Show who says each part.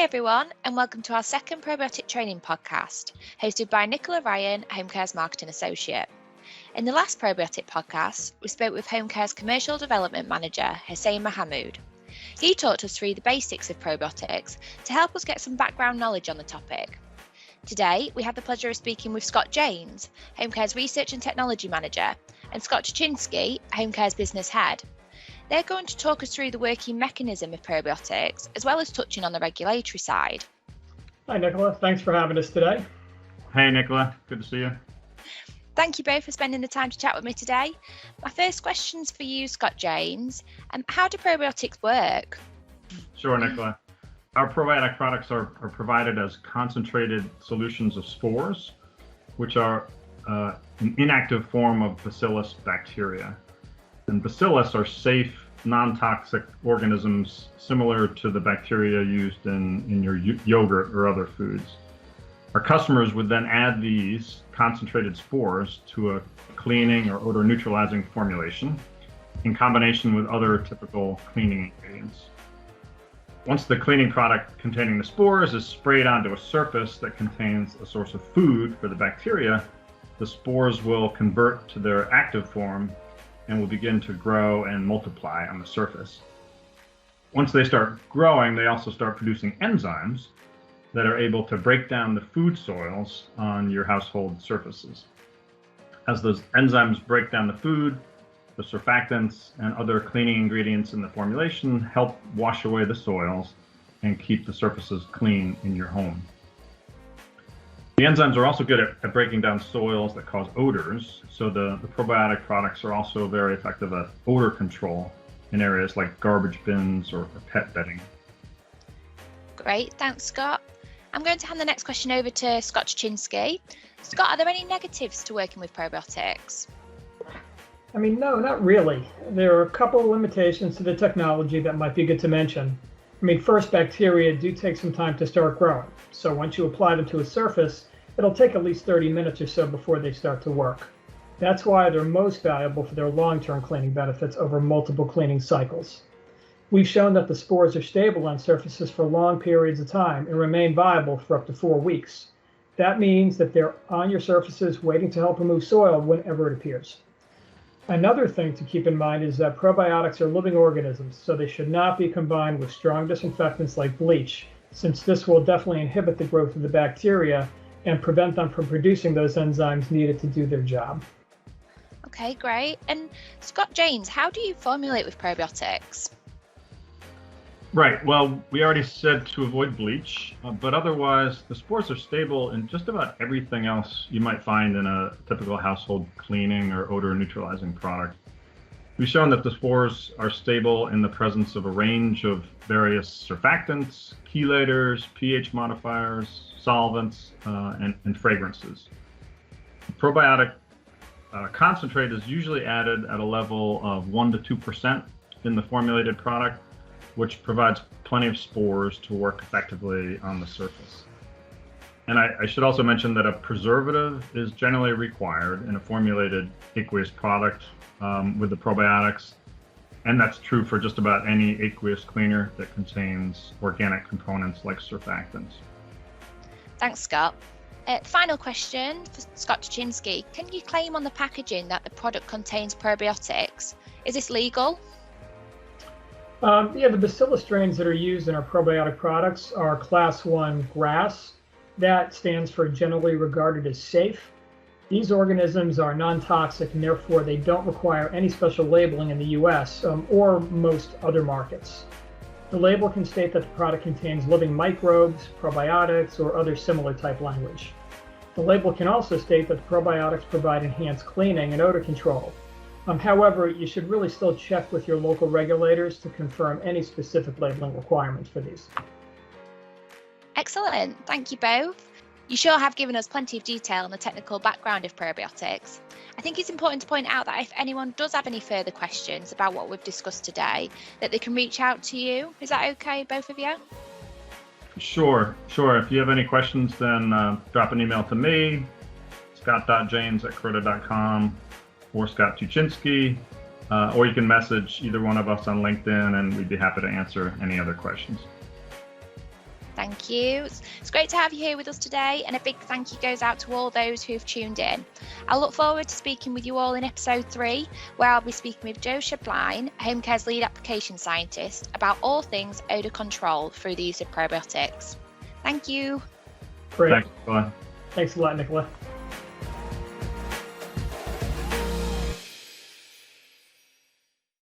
Speaker 1: Hi everyone, and welcome to our second probiotic training podcast, hosted by Nicola Ryan, Homecare's Marketing Associate. In the last probiotic podcast, we spoke with Homecare's Commercial Development Manager, Hussein Mahmood. He talked us through the basics of probiotics to help us get some background knowledge on the topic. Today, we have the pleasure of speaking with Scott Jaynes, Homecare's Research and Technology Manager, and Scott Tuchinsky, Homecare's Business Head. They're going to talk us through the working mechanism of probiotics, as well as touching on the regulatory side.
Speaker 2: Hi, Nicola. Thanks for having us today.
Speaker 3: Hey, Nicola. Good to see you.
Speaker 1: Thank you both for spending the time to chat with me today. My first question's for you, Scott Jaynes. How do probiotics work?
Speaker 3: Sure, Nicola. Our probiotic products are provided as concentrated solutions of spores, which are an inactive form of bacillus bacteria. And bacillus are safe, non-toxic organisms similar to the bacteria used in your yogurt or other foods. Our customers would then add these concentrated spores to a cleaning or odor neutralizing formulation in combination with other typical cleaning ingredients. Once the cleaning product containing the spores is sprayed onto a surface that contains a source of food for the bacteria, the spores will convert to their active form and will begin to grow and multiply on the surface. Once they start growing, they also start producing enzymes that are able to break down the food soils on your household surfaces. As those enzymes break down the food, the surfactants and other cleaning ingredients in the formulation help wash away the soils and keep the surfaces clean in your home. The enzymes are also good at breaking down soils that cause odors, so the probiotic products are also very effective at odor control in areas like garbage bins or pet bedding.
Speaker 1: Great, thanks, Scott. I'm going to hand the next question over to Scott Tuchinsky. Scott, are there any negatives to working with probiotics?
Speaker 2: No, not really. There are a couple of limitations to the technology that might be good to mention. First, bacteria do take some time to start growing. So once you apply them to a surface, it'll take at least 30 minutes or so before they start to work. That's why they're most valuable for their long-term cleaning benefits over multiple cleaning cycles. We've shown that the spores are stable on surfaces for long periods of time and remain viable for up to 4 weeks. That means that they're on your surfaces waiting to help remove soil whenever it appears. Another thing to keep in mind is that probiotics are living organisms, so they should not be combined with strong disinfectants like bleach, since this will definitely inhibit the growth of the bacteria and prevent them from producing those enzymes needed to do their job.
Speaker 1: Okay, great. And Scott Jaynes, how do you formulate with probiotics?
Speaker 3: Right, well, we already said to avoid bleach, but otherwise the spores are stable in just about everything else you might find in a typical household cleaning or odor neutralizing product. We've shown that the spores are stable in the presence of a range of various surfactants, chelators, pH modifiers, solvents, and fragrances. Probiotic concentrate is usually added at a level of 1 to 2% in the formulated product, which provides plenty of spores to work effectively on the surface. And I should also mention that a preservative is generally required in a formulated aqueous product with the probiotics, and that's true for just about any aqueous cleaner that contains organic components like surfactants.
Speaker 1: Thanks, Scott. Final question for Scott Tuchinsky. Can you claim on the packaging that the product contains probiotics? Is this legal?
Speaker 2: The bacillus strains that are used in our probiotic products are class 1 GRAS. That stands for generally regarded as safe. These organisms are non-toxic and therefore they don't require any special labeling in the US or most other markets. The label can state that the product contains living microbes, probiotics, or other similar type language. The label can also state that the probiotics provide enhanced cleaning and odor control. However, you should really still check with your local regulators to confirm any specific labeling requirements for these.
Speaker 1: Excellent. Thank you both. You sure have given us plenty of detail on the technical background of probiotics. I think it's important to point out that if anyone does have any further questions about what we've discussed today, that they can reach out to you. Is that okay, both of you?
Speaker 3: Sure. If you have any questions, then drop an email to me, scott.jaynes@croda.com, or Scott Tuchinsky, or you can message either one of us on LinkedIn, and we'd be happy to answer any other questions.
Speaker 1: Thank you. It's great to have you here with us today, and a big thank you goes out to all those who've tuned in. I look forward to speaking with you all in episode 3, where I'll be speaking with Joe Shabline, Home Care's lead application scientist, about all things odour control through the use of probiotics. Thank you.
Speaker 2: Great.
Speaker 3: Thanks. Bye.
Speaker 2: Thanks a lot, Nicola.